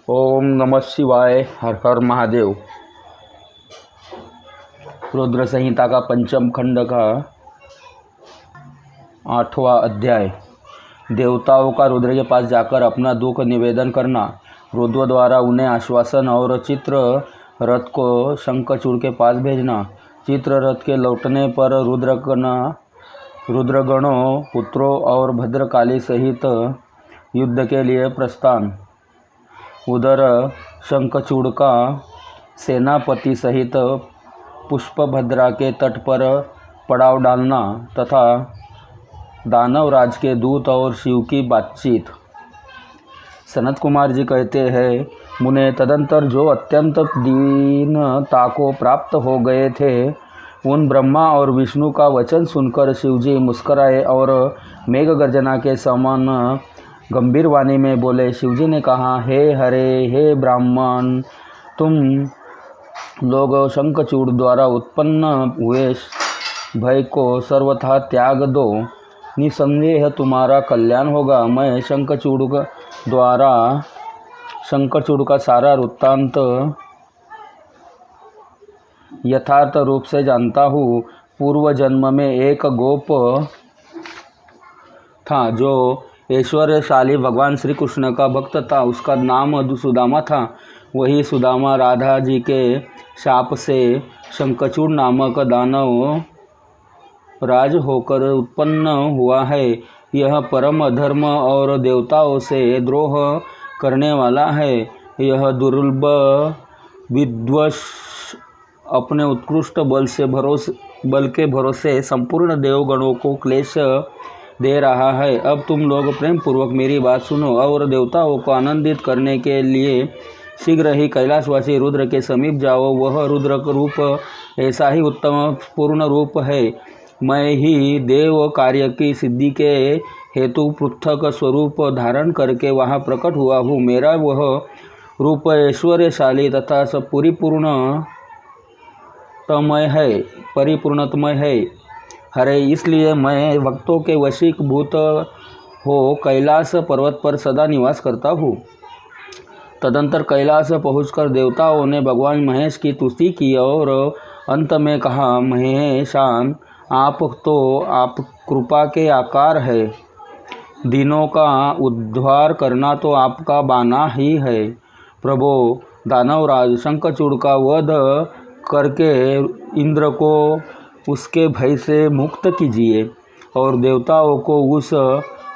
ओम नमः शिवाय। हर हर महादेव। रुद्र संहिता का पंचम खंड का 8वां अध्याय। देवताओं का रुद्र के पास जाकर अपना दुख निवेदन करना। रुद्र द्वारा उन्हें आश्वासन और चित्र रथ को शंखचूड़ के पास भेजना। चित्ररथ के लौटने पर रुद्रगणों पुत्रों और भद्रकाली सहित युद्ध के लिए प्रस्थान। उधर शंखचूड़ का सेनापति सहित पुष्पभद्रा के तट पर पड़ाव डालना तथा दानवराज के दूत और शिव की बातचीत। सनत कुमार जी कहते हैं, मुने तदंतर जो अत्यंत दीनता को प्राप्त हो गए थे, उन ब्रह्मा और विष्णु का वचन सुनकर शिवजी मुस्कराए और मेघ गर्जना के समान गंभीर वाणी में बोले। शिवजी ने कहा, हे हरे, हे ब्राह्मण, तुम लोग शंखचूड़ द्वारा उत्पन्न हुए भय को सर्वथा त्याग दो, निसंदेह तुम्हारा कल्याण होगा। मैं शंखचूड़ का सारा वृत्तांत यथार्थ रूप से जानता हूँ। पूर्व जन्म में एक गोप था जो ऐश्वर्यशाली भगवान श्री कृष्ण का भक्त था। उसका नाम सुदामा था। वही सुदामा राधा जी के शाप से शंखचूड़ नामक दानव राज होकर उत्पन्न हुआ है। यह परम अधर्म और देवताओं से द्रोह करने वाला है। यह दुर्लभ विद्वश अपने उत्कृष्ट बल के भरोसे संपूर्ण देवगणों को क्लेश दे रहा है। अब तुम लोग प्रेम पूर्वक मेरी बात सुनो और देवताओं को आनंदित करने के लिए शीघ्र ही कैलाशवासी रुद्र के समीप जाओ। वह रुद्र रूप ऐसा ही उत्तम पूर्ण रूप है। मैं ही देव कार्य की सिद्धि के हेतु पृथक स्वरूप धारण करके वहाँ प्रकट हुआ हूँ। मेरा वह रूप ऐश्वर्यशाली तथा सब परिपूर्णतमय है। हरे, इसलिए मैं भक्तों के वशीभूत हो कैलाश पर्वत पर सदा निवास करता हूँ। तदंतर कैलाश पहुंचकर देवताओं ने भगवान महेश की स्तुति की और अंत में कहा, महेशान, आप कृपा के आकार है। दीनों का उद्धार करना तो आपका बाना ही है। प्रभो, दानवराज शंखचूड़ का वध करके इंद्र को उसके भय से मुक्त कीजिए और देवताओं को उस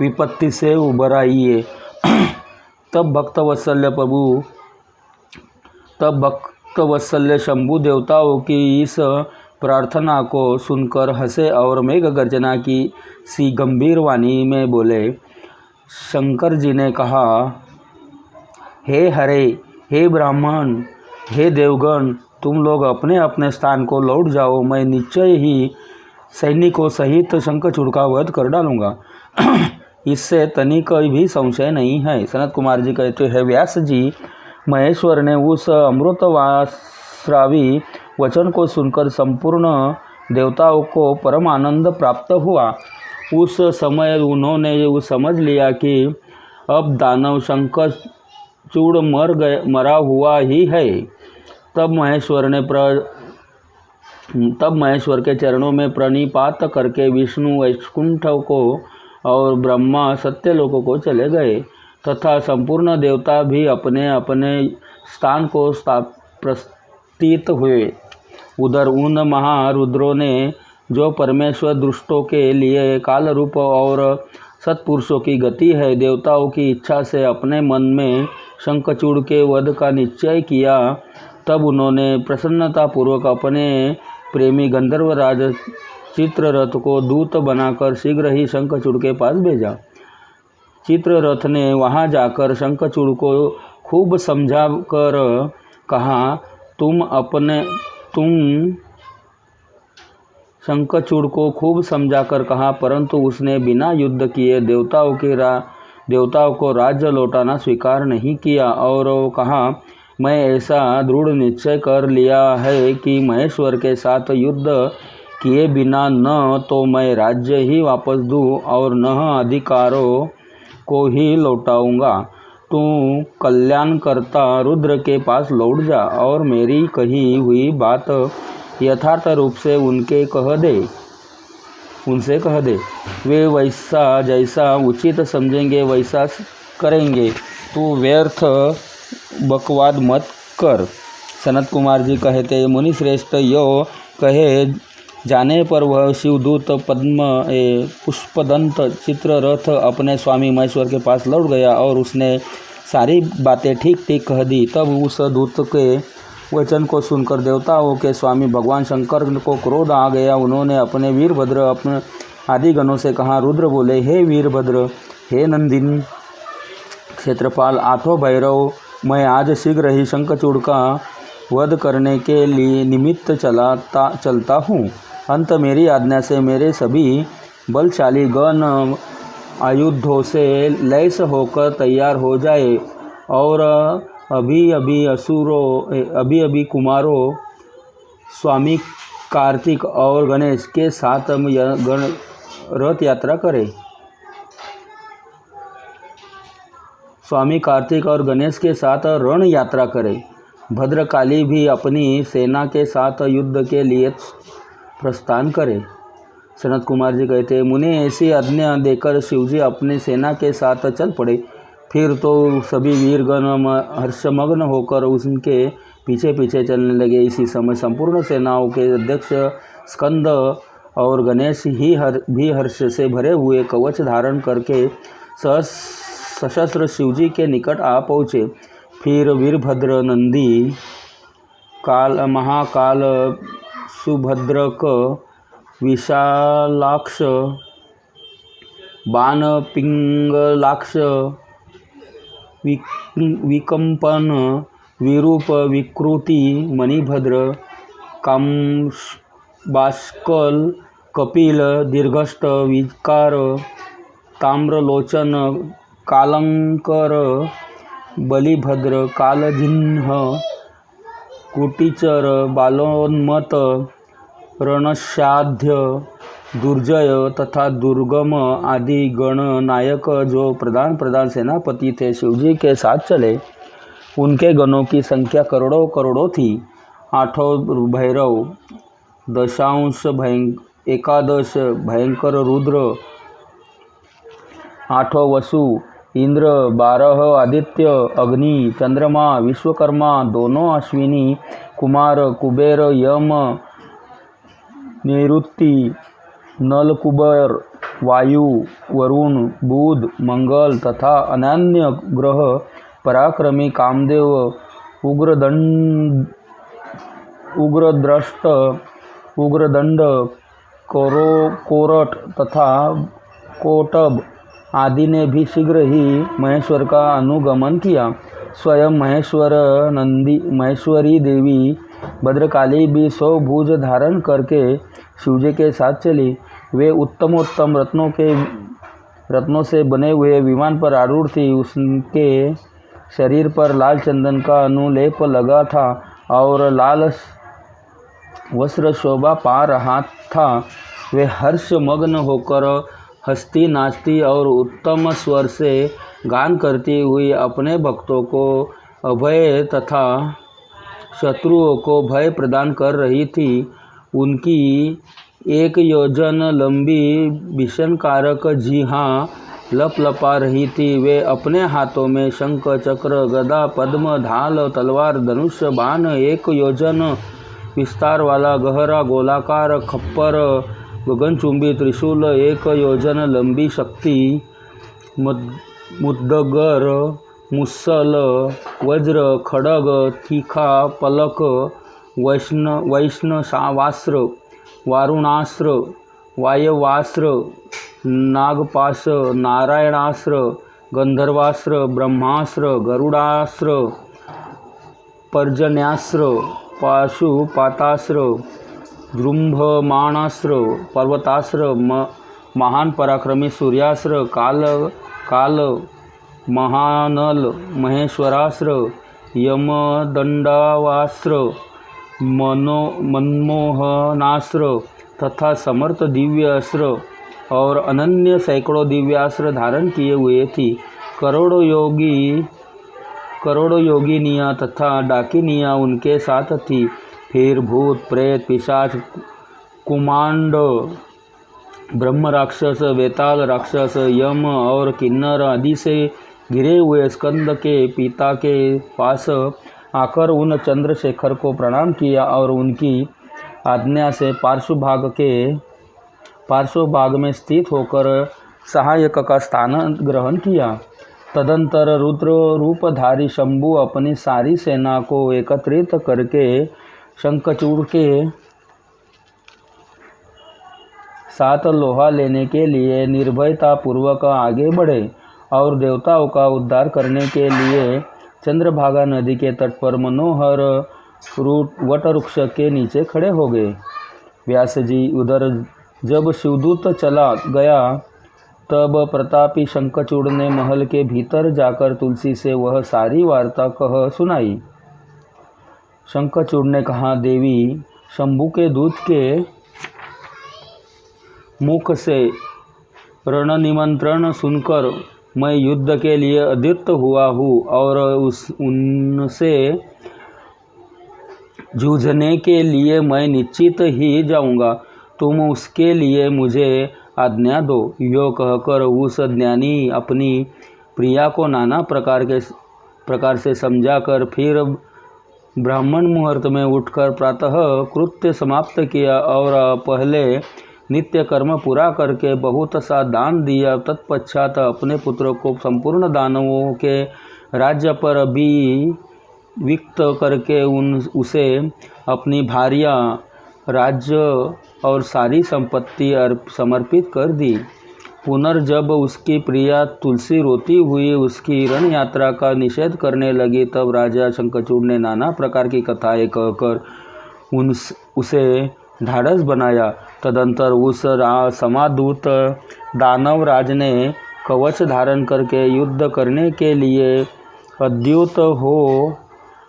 विपत्ति से उबराइए। तब भक्तवत्सल्य शंभु देवताओं की इस प्रार्थना को सुनकर हंसे और मेघ गर्जना की सी गंभीर वाणी में बोले। शंकर जी ने कहा, हे हरे, हे ब्राह्मण, हे देवगण, तुम लोग अपने अपने स्थान को लौट जाओ। मैं निश्चय ही सैनिकों सहित शंखचूड़ का वध कर डालूंगा। इससे तनिक भी संशय नहीं है। सनत कुमार जी कहते हैं, व्यास जी, महेश्वर ने उस अमृतवास्रावी वचन को सुनकर संपूर्ण देवताओं को परम आनंद प्राप्त हुआ। उस समय उन्होंने समझ लिया कि अब दानव शंखचूड़ मरा हुआ ही है। तब महेश्वर के चरणों में प्रणिपात करके विष्णु वैकुंठ को और ब्रह्मा सत्यलोक को चले गए तथा संपूर्ण देवता भी अपने अपने स्थान को प्रस्थित हुए। उधर उन महारुद्रों ने, जो परमेश्वर दृष्टों के लिए काल रूप और सत्पुरुषों की गति है, देवताओं की इच्छा से अपने मन में शंखचूड़ के वध का निश्चय किया। तब उन्होंने प्रसन्नतापूर्वक अपने प्रेमी गंधर्वराज चित्ररथ को दूत बनाकर शीघ्र ही शंखचूड़ के पास भेजा। चित्ररथ ने वहां जाकर शंखचूड़ को खूब समझा कर कहा, परंतु उसने बिना युद्ध किए देवताओं को राज्य लौटाना स्वीकार नहीं किया और कहा, मैं ऐसा दृढ़ निश्चय कर लिया है कि महेश्वर के साथ युद्ध किए बिना न तो मैं राज्य ही वापस दूँ और न अधिकारों को ही लौटाऊंगा। तू कल्याणकर्ता रुद्र के पास लौट जा और मेरी कही हुई बात यथार्थ रूप से उनसे कह दे। वे वैसा जैसा उचित समझेंगे वैसा करेंगे। तू व्यर्थ बकवाद मत कर। सनत कुमार जी कहते, मुनि श्रेष्ठ, यो कहे जाने पर वह शिवदूत पुष्पदंत चित्ररथ अपने स्वामी महेश्वर के पास लौट गया और उसने सारी बातें ठीक ठीक कह दी। तब उस दूत के वचन को सुनकर देवताओं के स्वामी भगवान शंकर को क्रोध आ गया। उन्होंने अपने वीरभद्र अपने आदि गणों से कहा। रुद्र बोले, हे वीरभद्र, हे नंदिनी क्षेत्रपाल, आठों भैरव, मैं आज शीघ्र ही शंखचूड़ का वध करने के लिए निमित्त चलता हूँ। अंत मेरी आज्ञा से मेरे सभी बलशाली गण आयुधों से लैस होकर तैयार हो जाए और अभी अभी कुमारों स्वामी कार्तिक और गणेश के साथ रथ यात्रा करें। स्वामी कार्तिक और गणेश के साथ रण यात्रा करें। भद्रकाली भी अपनी सेना के साथ युद्ध के लिए प्रस्थान करे। सनत कुमार जी कहते हैं, मुने ऐसी आज्ञा देकर शिवजी अपनी सेना के साथ चल पड़े। फिर तो सभी वीरगण हर्षमग्न होकर उनके पीछे पीछे चलने लगे। इसी समय संपूर्ण सेनाओं के अध्यक्ष स्कंद और गणेश भी हर्ष से भरे हुए कवच धारण करके सशस्त्र शिवजी के निकट आ पहुँचे। फिर वीरभद्र, नंदी, महाकाल, सुभद्रक, विशालाक्ष, बाण पिंगलाक्ष, विकंपन, विरूप, विकृति, मणिभद्र, कामबाष्कल, कपिल, दीर्घष्ट, विकार, ताम्रलोचन, कालंकर, बलिभद्र, कालजिह्न, कुटीचर, बालोन्मत, रणशाध्य, दुर्जय तथा दुर्गम आदि गण नायक जो प्रधान सेनापति थे शिवजी के साथ चले। उनके गणों की संख्या करोड़ों करोड़ों थी। आठों भैरव, एकादश भयंकर रुद्र, आठों वसु, इंद्र, 12 आदित्य, अग्नि, चंद्रमा, विश्वकर्मा, दोनों अश्विनी कुमार, कुबेर, यम, निरुक्ति, नलकुबर, वायु, वरुण, बुध, मंगल तथा अन्य ग्रह, पराक्रमी कामदेव, उग्रदंड, कोरट तथा कोटब आदि ने भी शीघ्र ही महेश्वर का अनुगमन किया। स्वयं महेश्वरी देवी भद्रकाली भी 100 भुज धारण करके शिवजी के साथ चली। वे उत्तमोत्तम रत्नों से बने हुए विमान पर आरूढ़ थी। उसके शरीर पर लाल चंदन का अनुलेप लगा था और लाल वस्त्र शोभा पा रहा था। वे हर्षमग्न होकर हंसती, नाचती और उत्तम स्वर से गान करती हुई अपने भक्तों को अभय तथा शत्रुओं को भय प्रदान कर रही थी। उनकी 1 योजन लंबी भीषणकारक जिह्वा लपलपा रही थी। वे अपने हाथों में शंख, चक्र, गदा, पद्म, ढाल, तलवार, धनुष, बाण, 1 योजन विस्तार वाला गहरा गोलाकार खप्पर, गगनचुंबी त्रिशूल, 1 योजन लंबी शक्ति, मुद्गर, मुसल, वज्र, खड्ग, तीखा पलक, वैष्णवास्त्र, वारुणास्त्र, वायवास्त्र, नागपाश, नारायणास्त्र, गंधर्वास्त्र, ब्रह्मास्त्र, गरुडास्त्र, पर्जन्यास्त्र, पाशुपातास्त्र, जृंभमाणास्त्र, पर्वतास्त्र, महान पराक्रमी सूर्यास्त्र, काल महानल, महेश्वरास्त्र, यमदंडावास्त्र, मनमोहनास्त्र तथा समर्थ दिव्य अस्त्र और अनन्य सैकड़ों दिव्यास्त्र धारण किए हुए थी। करोड़ों योगी करोड़ों योगिनियाँ तथा डाकिनियाँ उनके साथ थी। फिर भूत प्रेत पिशाच कुमांड ब्रह्म राक्षस वेताल राक्षस यम और किन्नर आदि से घिरे हुए स्कंद के पिता के पास आकर उन चंद्रशेखर को प्रणाम किया और उनकी आज्ञा से पार्श्व भाग में स्थित होकर सहायक का स्थान ग्रहण किया। तदंतर रुद्र रूपधारी शंभु अपनी सारी सेना को एकत्रित करके शंखचूड़ के साथ लोहा लेने के लिए निर्भयता पूर्वक आगे बढ़े और देवताओं का उद्धार करने के लिए चंद्रभागा नदी के तट पर मनोहर वटवृक्ष के नीचे खड़े हो गए। व्यास जी उधर जब शिवदूत चला गया तब प्रतापी शंखचूड़ ने महल के भीतर जाकर तुलसी से वह सारी वार्ता कह सुनाई। शंखचूड़ ने कहा, देवी, शंभु के दूत के मुख से रण निमंत्रण सुनकर मैं युद्ध के लिए अद्यत हुआ हूँ और उनसे जूझने के लिए मैं निश्चित ही जाऊँगा। तुम उसके लिए मुझे आज्ञा दो। यो कहकर उस ज्ञानी अपनी प्रिया को नाना प्रकार से समझाकर फिर ब्राह्मण मुहूर्त में उठकर प्रातः कृत्य समाप्त किया और पहले नित्य कर्म पूरा करके बहुत सा दान दिया। तत्पश्चात अपने पुत्र को संपूर्ण दानवों के राज्य पर भी विक्त करके उसे अपनी भार्या, राज्य और सारी संपत्ति समर्पित कर दी। पुनर्जब उसकी प्रिया तुलसी रोती हुई उसकी रण यात्रा का निषेध करने लगी तब राजा शंखचूड़ ने नाना प्रकार की कथाएं कहकर उसे ढाढ़स बनाया। तदंतर उस समादूत दानवराज ने कवच धारण करके युद्ध करने के लिए अद्युत हो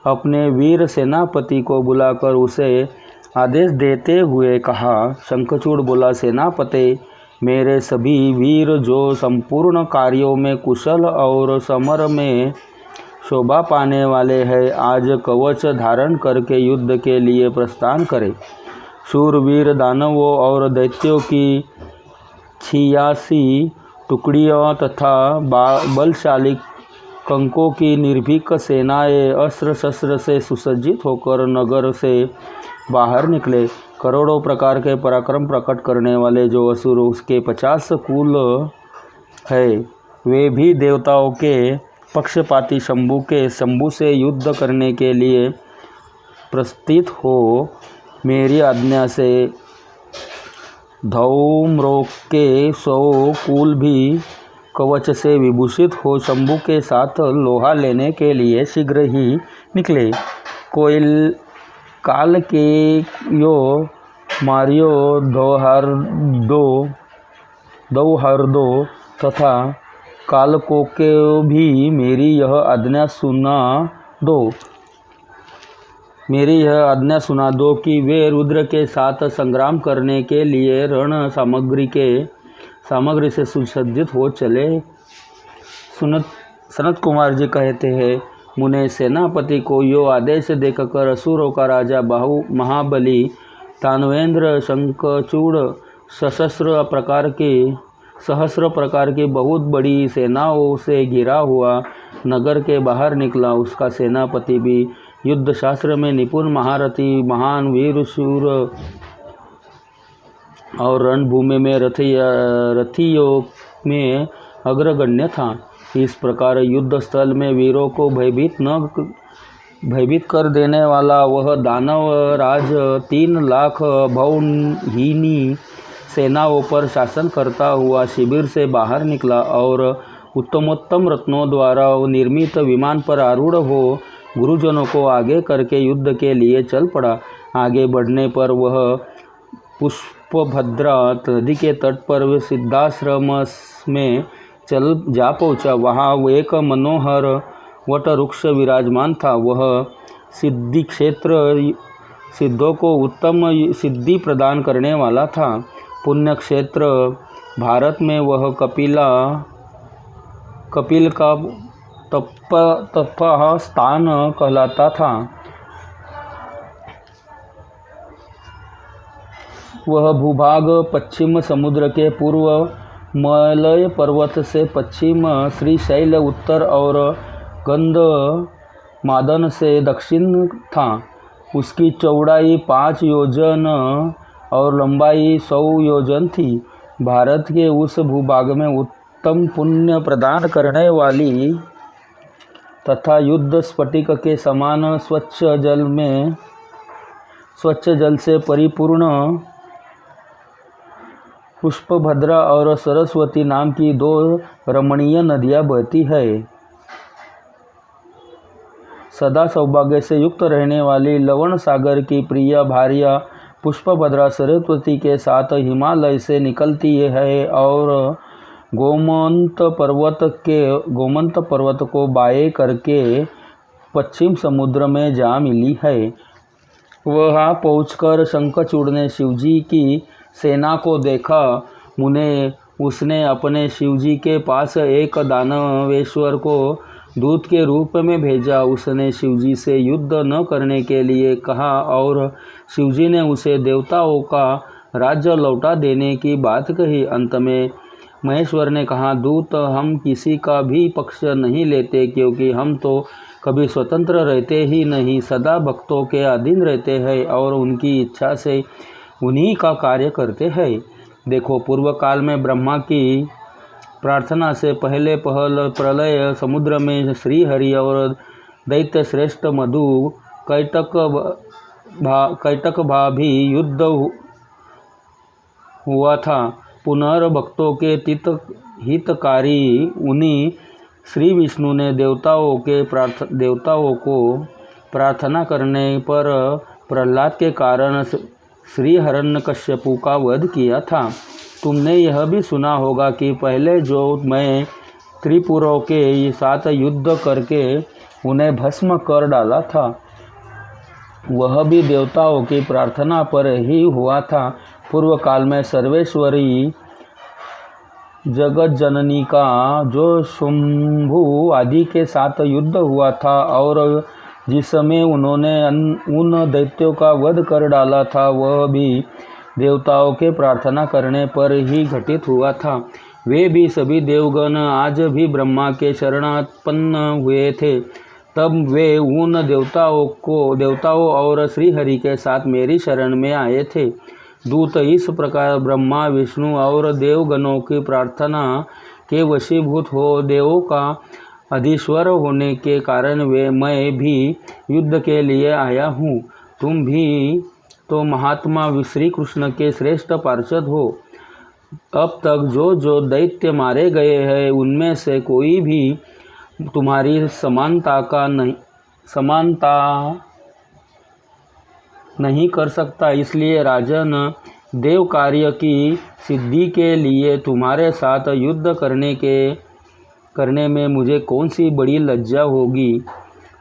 अपने वीर सेनापति को बुलाकर उसे आदेश देते हुए कहा। शंखचूड़ बोला, सेनापति, मेरे सभी वीर जो संपूर्ण कार्यों में कुशल और समर में शोभा पाने वाले हैं, आज कवच धारण करके युद्ध के लिए प्रस्थान करें। शूरवीर दानवों और दैत्यों की 86 टुकड़ियों तथा बलशाली कंकों की निर्भीक सेनाएं अस्त्र शस्त्र से सुसज्जित होकर नगर से बाहर निकले। करोड़ों प्रकार के पराक्रम प्रकट करने वाले जो असुर उसके 50 कुल है, वे भी देवताओं के पक्षपाती शंभु से युद्ध करने के लिए प्रस्थित हो मेरी आज्ञा से धौम्रोक के 100 कुल भी कवच से विभूषित हो शंभु के साथ लोहा लेने के लिए शीघ्र ही निकले। काल के यो मारियो दौहर्दो तथा कालकों के भी मेरी यह आज्ञा सुना दो कि वे रुद्र के साथ संग्राम करने के लिए रण सामग्री से सुसज्जित हो चले। सनत कुमार जी कहते हैं, मुने सेनापति को यो आदेश देखकर असुरों का राजा महाबली दानवेंद्र शंखचूड़ सहस्र प्रकार की बहुत बड़ी सेनाओं से घिरा हुआ नगर के बाहर निकला। उसका सेनापति भी युद्ध शास्त्र में निपुण महारथी, महान वीर शूर और रणभूमि में रथियों में अग्रगण्य था। इस प्रकार युद्ध स्थल में वीरों को भयभीत कर देने वाला वह दानव राज 3 लाख भवनहीनी सेनाओं पर शासन करता हुआ शिविर से बाहर निकला और उत्तमोत्तम रत्नों द्वारा निर्मित विमान पर आरूढ़ हो गुरुजनों को आगे करके युद्ध के लिए चल पड़ा। आगे बढ़ने पर वह पुष्पभद्रा नदी के तट पर सिद्धाश्रम में जा पहुँचा। वहाँ एक मनोहर वटवृक्ष विराजमान था। वह सिद्धि क्षेत्र सिद्धों को उत्तम सिद्धि प्रदान करने वाला था। पुण्य क्षेत्र भारत में वह कपिल का तपह स्थान कहलाता था। वह भूभाग पश्चिम समुद्र के पूर्व मलय पर्वत से पश्चिम श्रीशैल उत्तर और गंधमादन से दक्षिण था। उसकी चौड़ाई 5 योजन और लंबाई 100 योजन थी। भारत के उस भूभाग में उत्तम पुण्य प्रदान करने वाली तथा युद्ध स्फटिक के समान स्वच्छ जल से परिपूर्ण पुष्पभद्रा और सरस्वती नाम की 2 रमणीय नदियां बहती है। सदा सौभाग्य से युक्त रहने वाली लवण सागर की प्रिय भार्या पुष्पभद्रा सरस्वती के साथ हिमालय से निकलती है और गोमंत पर्वत को बाएं करके पश्चिम समुद्र में जा मिली है। वहाँ पहुंचकर शंखचूड़ ने शिवजी की सेना को देखा। उसने अपने शिवजी के पास एक दानवेश्वर को दूत के रूप में भेजा। उसने शिवजी से युद्ध न करने के लिए कहा और शिवजी ने उसे देवताओं का राज्य लौटा देने की बात कही। अंत में महेश्वर ने कहा, दूत, हम किसी का भी पक्ष नहीं लेते, क्योंकि हम तो कभी स्वतंत्र रहते ही नहीं, सदा भक्तों के अधीन रहते हैं और उनकी इच्छा से उन्हीं का कार्य करते हैं। देखो, पूर्व काल में ब्रह्मा की प्रार्थना से पहले प्रलय समुद्र में श्री हरि और दैत्य श्रेष्ठ मधु कैटक भी युद्ध हुआ था। पुनर्भक्तों के हितकारी उन्हीं श्री विष्णु ने देवताओं को प्रार्थना करने पर प्रहलाद के कारण श्री हिरण्यकश्यपु का वध किया था। तुमने यह भी सुना होगा कि पहले जो मैं त्रिपुरों के साथ युद्ध करके उन्हें भस्म कर डाला था, वह भी देवताओं की प्रार्थना पर ही हुआ था। पूर्व काल में सर्वेश्वरी जगत जननी का जो शंभु आदि के साथ युद्ध हुआ था और जिस समय उन्होंने उन दैत्यों का वध कर डाला था, वह भी देवताओं के प्रार्थना करने पर ही घटित हुआ था। वे भी सभी देवगण आज भी ब्रह्मा के शरणापन्न हुए थे। तब वे उन देवताओं और श्रीहरि के साथ मेरी शरण में आए थे। दूत, इस प्रकार ब्रह्मा, विष्णु और देवगणों की प्रार्थना के वशीभूत हो देवों का अधीश्वर होने के कारण मैं भी युद्ध के लिए आया हूँ। तुम भी तो महात्मा श्री कृष्ण के श्रेष्ठ पार्षद हो। अब तक जो दैत्य मारे गए हैं, उनमें से कोई भी तुम्हारी समानता नहीं कर सकता। इसलिए राजन, देव कार्य की सिद्धि के लिए तुम्हारे साथ युद्ध करने में मुझे कौन सी बड़ी लज्जा होगी।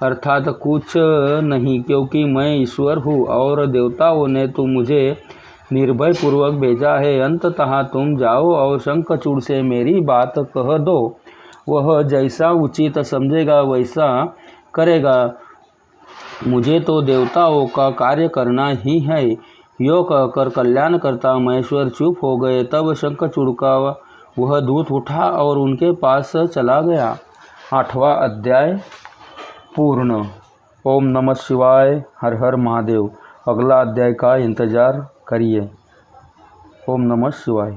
अर्थात कुछ नहीं, क्योंकि मैं ईश्वर हूँ और देवताओं ने तो मुझे निर्भय पूर्वक भेजा है। अंततः तुम जाओ और शंखचूड़ से मेरी बात कह दो। वह जैसा उचित समझेगा वैसा करेगा। मुझे तो देवताओं का कार्य करना ही है। यो कहकर कल्याणकर्ता महेश्वर चुप हो गए। तब शंखचूड़ का वह दूत उठा और उनके पास चला गया। 8वां अध्याय पूर्ण। ओम नमः शिवाय। हर हर महादेव। अगला अध्याय का इंतजार करिए। ओम नमः शिवाय।